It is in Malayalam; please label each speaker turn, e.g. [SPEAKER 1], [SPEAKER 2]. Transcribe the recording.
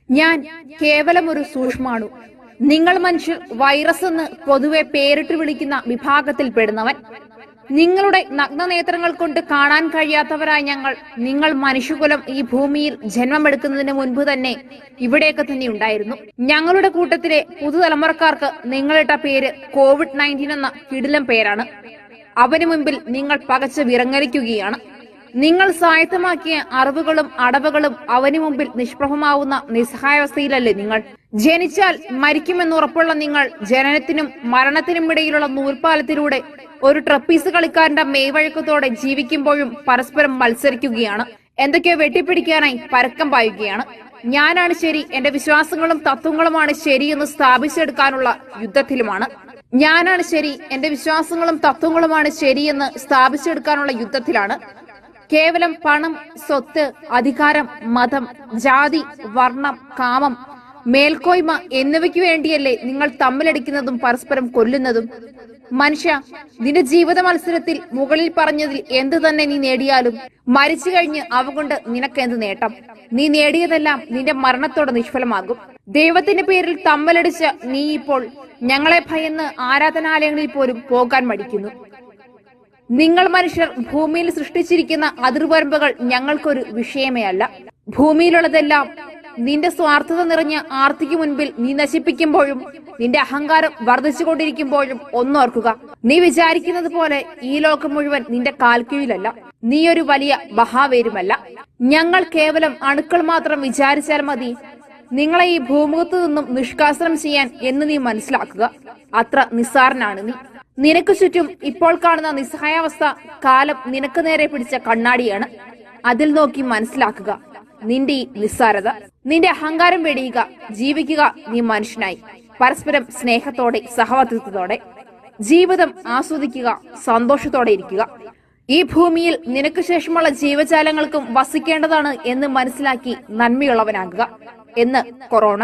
[SPEAKER 1] ഞാൻ കേവലം ഒരു സൂക്ഷ്മാണു. നിങ്ങൾ മനുഷ്യർ വൈറസ് എന്ന് പൊതുവെ പേരിട്ട് വിളിക്കുന്ന വിഭാഗത്തിൽ പെടുന്നവൻ. നിങ്ങളുടെ നഗ്നനേത്രങ്ങൾ കൊണ്ട് കാണാൻ കഴിയാത്തവരായ നിങ്ങൾ മനുഷ്യകുലം ഈ ഭൂമിയിൽ ജന്മമെടുക്കുന്നതിന് മുൻപ് തന്നെ ഇവിടെയൊക്കെ തന്നെ ഉണ്ടായിരുന്നു. ഞങ്ങളുടെ കൂട്ടത്തിലെ പുതുതലമുറക്കാർക്ക് നിങ്ങളിട്ട പേര് COVID-19 എന്ന കിടിലം പേരാണ്. അവന് മുൻപിൽ നിങ്ങൾ പകച്ച് വിറങ്ങലിക്കുകയാണ്. നിങ്ങൾ സ്വായത്തമാക്കിയ അറിവുകളും അടവുകളും അവന് മുമ്പിൽ നിഷ്പ്രഭമാവുന്ന നിസ്സഹായാവസ്ഥയിലല്ലേ നിങ്ങൾ? ജനിച്ചാൽ മരിക്കുമെന്നുറപ്പുള്ള നിങ്ങൾ ജനനത്തിനും മരണത്തിനും ഇടയിലുള്ള നൂൽപാലത്തിലൂടെ ഒരു ട്രപ്പീസ് കളിക്കാരന്റെ മേവഴക്കത്തോടെ ജീവിക്കുമ്പോഴും പരസ്പരം മത്സരിക്കുകയാണ്. എന്തൊക്കെയോ വെട്ടിപ്പിടിക്കാനായി പരക്കം പായുകയാണ്. ഞാനാണ് ശരി, എന്റെ വിശ്വാസങ്ങളും തത്വങ്ങളുമാണ് ശരിയെന്ന് സ്ഥാപിച്ചെടുക്കാനുള്ള യുദ്ധത്തിലുമാണ്. ഞാനാണ് ശരി, എന്റെ വിശ്വാസങ്ങളും തത്വങ്ങളുമാണ് ശരിയെന്ന് സ്ഥാപിച്ചെടുക്കാനുള്ള യുദ്ധത്തിലാണ്. കേവലം പണം, സ്വത്ത്, അധികാരം, മതം, ജാതി, വർണ്ണം, കാമം, മേൽക്കോയ്മ എന്നിവയ്ക്ക് വേണ്ടിയല്ലേ നിങ്ങൾ തമ്മിലടിക്കുന്നതും പരസ്പരം കൊല്ലുന്നതും? മനുഷ്യ, നിന്റെ ജീവിത മത്സരത്തിൽ മുകളിൽ പറഞ്ഞതിൽ എന്ത് തന്നെ നീ നേടിയാലും മരിച്ചു കഴിഞ്ഞ് അവ കൊണ്ട് നിനക്കെന്ത് നേട്ടം? നീ നേടിയതെല്ലാം നിന്റെ മരണത്തോടെ നിഷ്ഫലമാകും. ദൈവത്തിന്റെ പേരിൽ തമ്മിലടിച്ച നീ ഇപ്പോൾ ഞങ്ങളെ ഭയന്ന് ആരാധനാലയങ്ങളിൽ പോലും പോകാൻ മടിക്കുന്നു. നിങ്ങൾ മനുഷ്യർ ഭൂമിയിൽ സൃഷ്ടിച്ചിരിക്കുന്ന അതിർവരമ്പുകൾ ഞങ്ങൾക്കൊരു വിഷയമേ അല്ല. ഭൂമിയിലുള്ളതെല്ലാം നിന്റെ സ്വാർത്ഥത നിറഞ്ഞ ആർത്തിക്ക് മുൻപിൽ നീ നശിപ്പിക്കുമ്പോഴും നിന്റെ അഹങ്കാരം വർദ്ധിച്ചുകൊണ്ടിരിക്കുമ്പോഴും ഒന്നോർക്കുക, നീ വിചാരിക്കുന്നത് പോലെ ഈ ലോകം മുഴുവൻ നിന്റെ കാൽക്കീഴിലല്ല. നീ ഒരു വലിയ മഹാവേരുമല്ല. ഞങ്ങൾ കേവലം അണുക്കൾ മാത്രം വിചാരിച്ചാൽ മതി നിങ്ങളെ ഈ ഭൂമുഖത്തു നിന്നും നിഷ്കാസനം ചെയ്യാൻ എന്ന് നീ മനസ്സിലാക്കുക. അത്ര നിസ്സാരനാണ് നീ. നിനക്ക് ചുറ്റും ഇപ്പോൾ കാണുന്ന നിസ്സഹായാവസ്ഥ കാലം നിനക്ക് നേരെ പിടിച്ച കണ്ണാടിയാണ്. അതിൽ നോക്കി മനസ്സിലാക്കുക നിന്റെ ഈ നിസ്സാരത. നിന്റെ അഹങ്കാരം വെടിയുക. ജീവിക്കുക നീ മനുഷ്യനായി, പരസ്പരം സ്നേഹത്തോടെ, സഹവർത്തിത്വത്തോടെ. ജീവിതം ആസ്വദിക്കുക, സന്തോഷത്തോടെ ഇരിക്കുക. ഈ ഭൂമിയിൽ നിനക്ക് ശേഷമുള്ള ജീവജാലങ്ങൾക്കും വസിക്കേണ്ടതാണ് എന്ന് മനസ്സിലാക്കി നന്മയുള്ളവനാകുക എന്ന് കൊറോണ.